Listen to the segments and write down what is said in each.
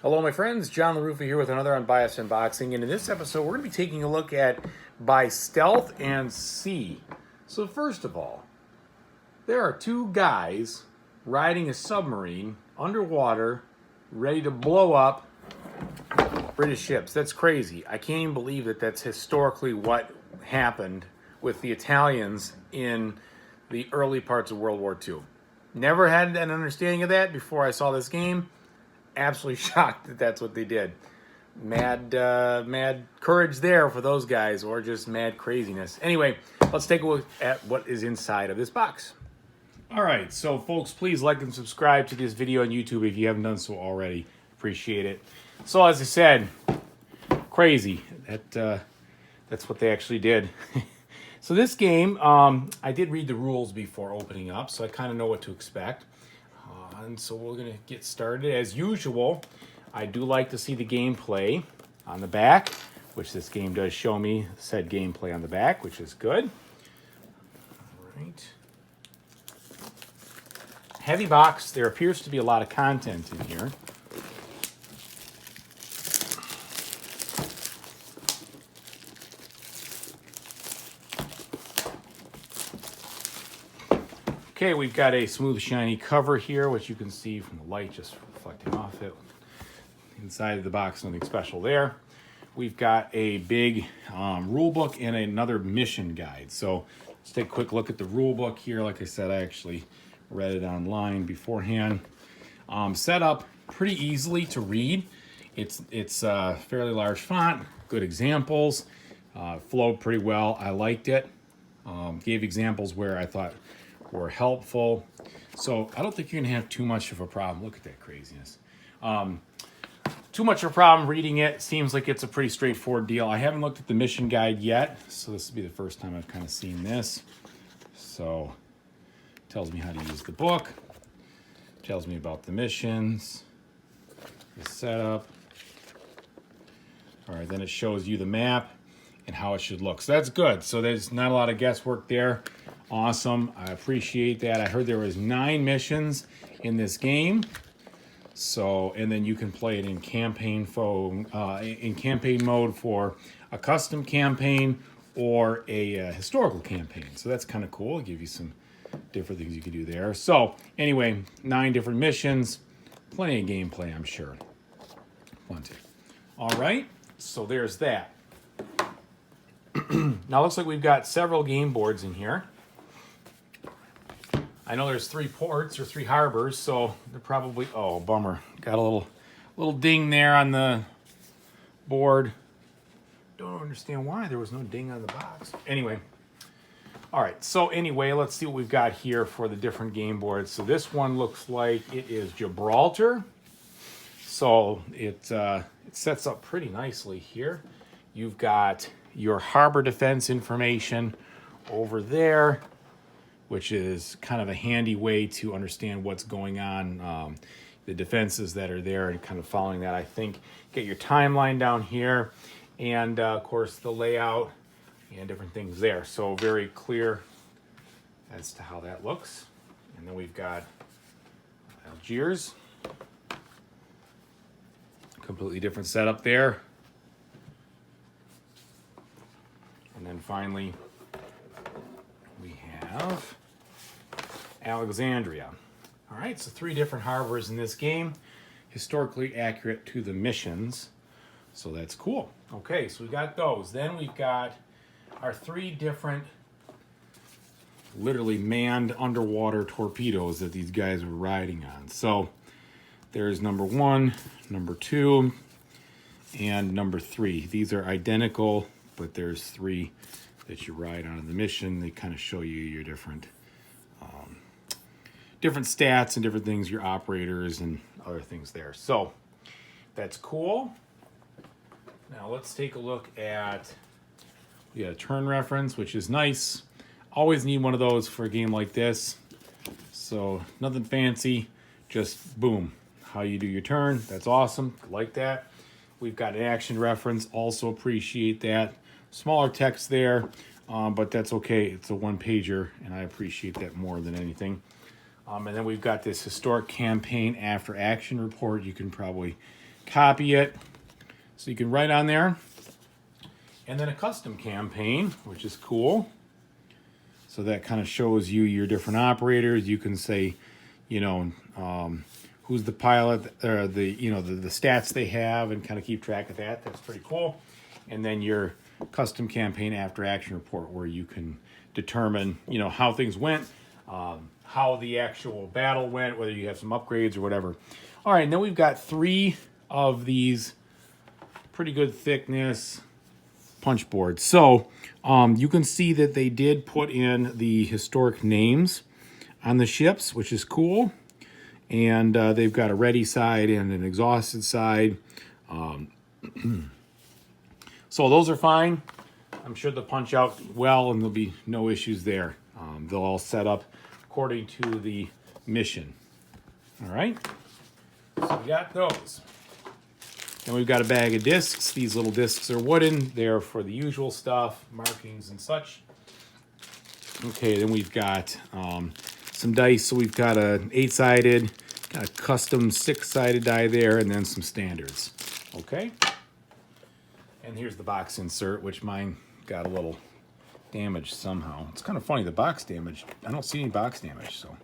Hello, my friends. John LaRuffa here with another Unbiased unboxing. And in this episode, we're going to be taking a look at By Stealth and Sea. So first of all, there are two guys riding a submarine underwater, ready to blow up British ships. That's crazy. I can't even believe that that's historically what happened with the Italians in the early parts of World War II. Never had an understanding of that before I saw this game. Absolutely shocked that that's what they did. Mad courage there for those guys, or just mad craziness. Anyway, let's take a look at what is inside of this box. All right, so folks, please like and subscribe to this video on YouTube if you haven't done so already. Appreciate it. So as I said, crazy. That's what they actually did. So this game, I did read the rules before opening up, so I kind of know what to expect. And so we're going to get started. As usual, I do like to see the gameplay on the back, which this game does show me said gameplay on the back, which is good. All right. Heavy box. There appears to be a lot of content in here. Okay, we've got a smooth, shiny cover here, which you can see from the light just reflecting off it. Inside of the box, nothing special there. We've got a big rule book and another mission guide. So let's take a quick look at the rule book here. Like I said, I actually read it online beforehand. Set up pretty easily to read. It's fairly large font, good examples, flowed pretty well. I liked it. Gave examples where I thought were helpful. So I don't think you're gonna have too much of a problem. Look at that craziness. Too much of a problem reading it. Seems like it's a pretty straightforward deal. I haven't looked at the mission guide yet, so this will be the first time I've kind of seen this. So it tells me how to use the book, tells me about the missions, the setup. All right, then it shows you the map and how it should look. So that's good. So there's not a lot of guesswork there. Awesome. I appreciate that. I heard there was 9 missions in this game. So, and then you can play it in campaign mode for a custom campaign or a historical campaign. So that's kind of cool. I'll give you some different things you can do there. So anyway, 9 different missions, plenty of gameplay, I'm sure. Plenty. All right. So there's that. Now it looks like we've got several game boards in here. I know there's 3 ports or 3 harbors, so they're probably, oh, bummer. Got a little ding there on the board. Don't understand why there was no ding on the box. Anyway, all right, so anyway, let's see what we've got here for the different game boards. So this one looks like it is Gibraltar. So it sets up pretty nicely here. You've got your harbor defense information over there, which is kind of a handy way to understand what's going on, the defenses that are there, and kind of following that. I think get your timeline down here, and of course the layout and different things there. So very clear as to how that looks. And then we've got Algiers, completely different setup there. And then finally we have Alexandria. All right, so 3 different harbors in this game, historically accurate to the missions. So that's cool. Okay, so we got those. Then we've got our 3 different, literally manned underwater torpedoes that these guys were riding on. So there's number 1, number 2, and number 3. These are identical, but there's 3 that you ride on in the mission. They kind of show you your different stats and different things, your operators and other things there. So that's cool. Now let's take a look at, we got a turn reference, which is nice. Always need one of those for a game like this. So nothing fancy, just boom, how you do your turn. That's awesome, like that. We've got an action reference, also appreciate that. Smaller text there, but that's okay. It's a 1-pager, and I appreciate that more than anything. And then we've got this historic campaign after action report. You can probably copy it. So you can write on there. And then a custom campaign, which is cool. So that kind of shows you your different operators. You can say, you know, who's the pilot, or the stats they have, and kind of keep track of that. That's pretty cool. And then your custom campaign after action report, where you can determine, you know, how things went, how the actual battle went, whether you have some upgrades or whatever. All right, and then we've got 3 of these pretty good thickness punch boards. So you can see that they did put in the historic names on the ships, which is cool. And they've got a ready side and an exhausted side. So those are fine. I'm sure they'll punch out well and there'll be no issues there. They'll all set up according to the mission. All right, so we got those. Then we've got a bag of discs. These little discs are wooden. They're for the usual stuff, markings and such. Okay, then we've got some dice. So we've got an 8-sided, got a custom 6-sided die there, and then some standards. Okay. And here's the box insert, which mine got a little damaged somehow. It's kind of funny, the box damage. I don't see any box damage, so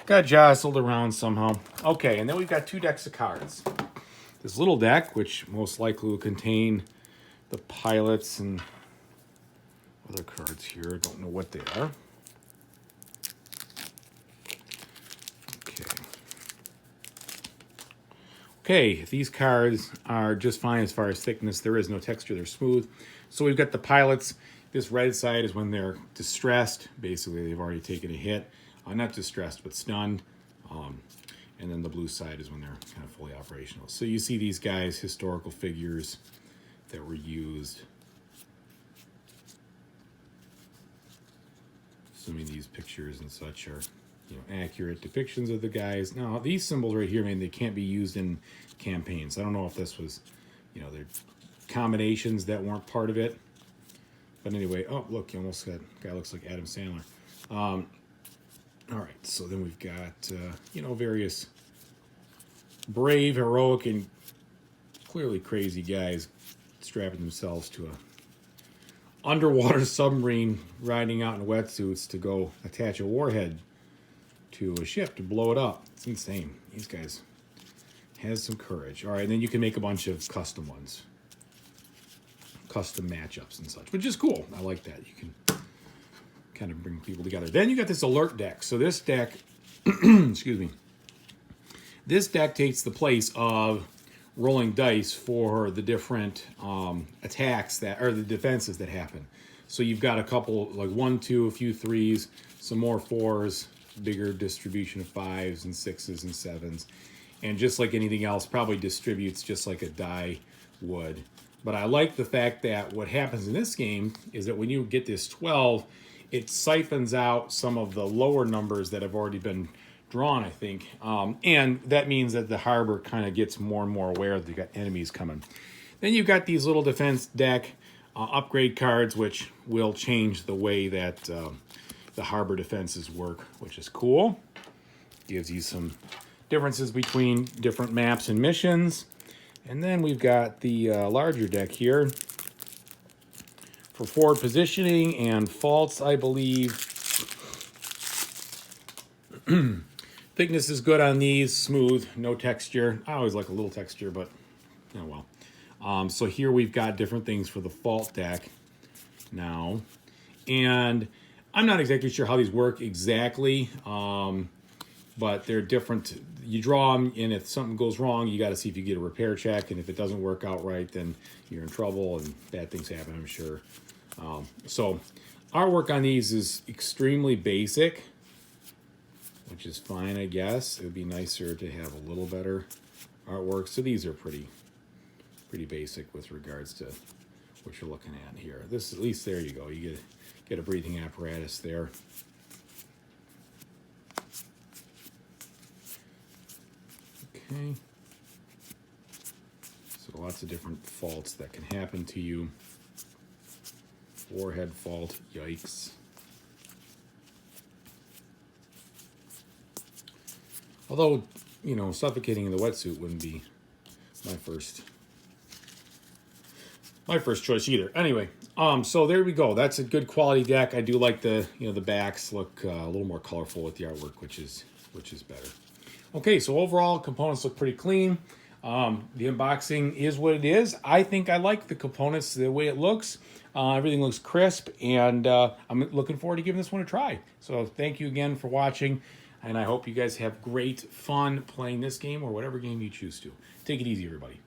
got jostled around somehow. Okay, and then we've got 2 decks of cards. This little deck, which most likely will contain the pilots and other cards here. I don't know what they are. Okay, these cards are just fine as far as thickness. There is no texture, they're smooth. So we've got the pilots. This red side is when they're distressed. Basically, they've already taken a hit. Not distressed, but stunned. And then the blue side is when they're kind of fully operational. So you see these guys, historical figures that were used. Assuming these pictures and such are, you know, accurate depictions of the guys. Now, these symbols right here, man, they can't be used in campaigns. I don't know if this was, you know, they're combinations that weren't part of it. But anyway, oh, look, you almost got, guy looks like Adam Sandler. All right, so then we've got, you know, various brave, heroic, and clearly crazy guys strapping themselves to a underwater submarine, riding out in wetsuits to go attach a warhead to a ship to blow it up. It's insane. These guys has some courage. All right, and then you can make a bunch of custom ones, custom matchups and such, which is cool. I like that. You can kind of bring people together. Then you got this alert deck. So this deck, excuse me, this deck takes the place of rolling dice for the different attacks that, or the defenses that happen. So you've got a couple, like 1, 2, a few 3s, some more 4s, bigger distribution of 5s and 6s and 7s. And just like anything else, probably distributes just like a die would. But I like the fact that what happens in this game is that when you get this 12, it siphons out some of the lower numbers that have already been drawn, I think. And that means that the harbor kind of gets more and more aware that you've got enemies coming. Then you've got these little defense deck upgrade cards, which will change the way that the harbor defenses work, which is cool. Gives you some differences between different maps and missions. And then we've got the larger deck here for forward positioning and faults, I believe. Thickness is good on these, smooth, no texture. I always like a little texture, but oh well. So here we've got different things for the fault deck now. And I'm not exactly sure how these work exactly, but they're different. You draw them, and if something goes wrong, you got to see if you get a repair check. And if it doesn't work out right, then you're in trouble, and bad things happen, I'm sure. So artwork on these is extremely basic, which is fine, I guess. It would be nicer to have a little better artwork. So these are pretty basic with regards to what you're looking at here. This, at least there you go. You get a breathing apparatus there. Okay. So lots of different faults that can happen to you. Warhead fault, yikes. Although, you know, suffocating in the wetsuit wouldn't be my first choice either. Anyway, so there we go. That's a good quality deck. I do like the the backs look a little more colorful with the artwork, which is better. Okay, so overall components look pretty clean. The unboxing is what it is. I think I like the components the way it looks. Everything looks crisp, and I'm looking forward to giving this one a try. So thank you again for watching, and I hope you guys have great fun playing this game or whatever game you choose to. Take it easy, everybody.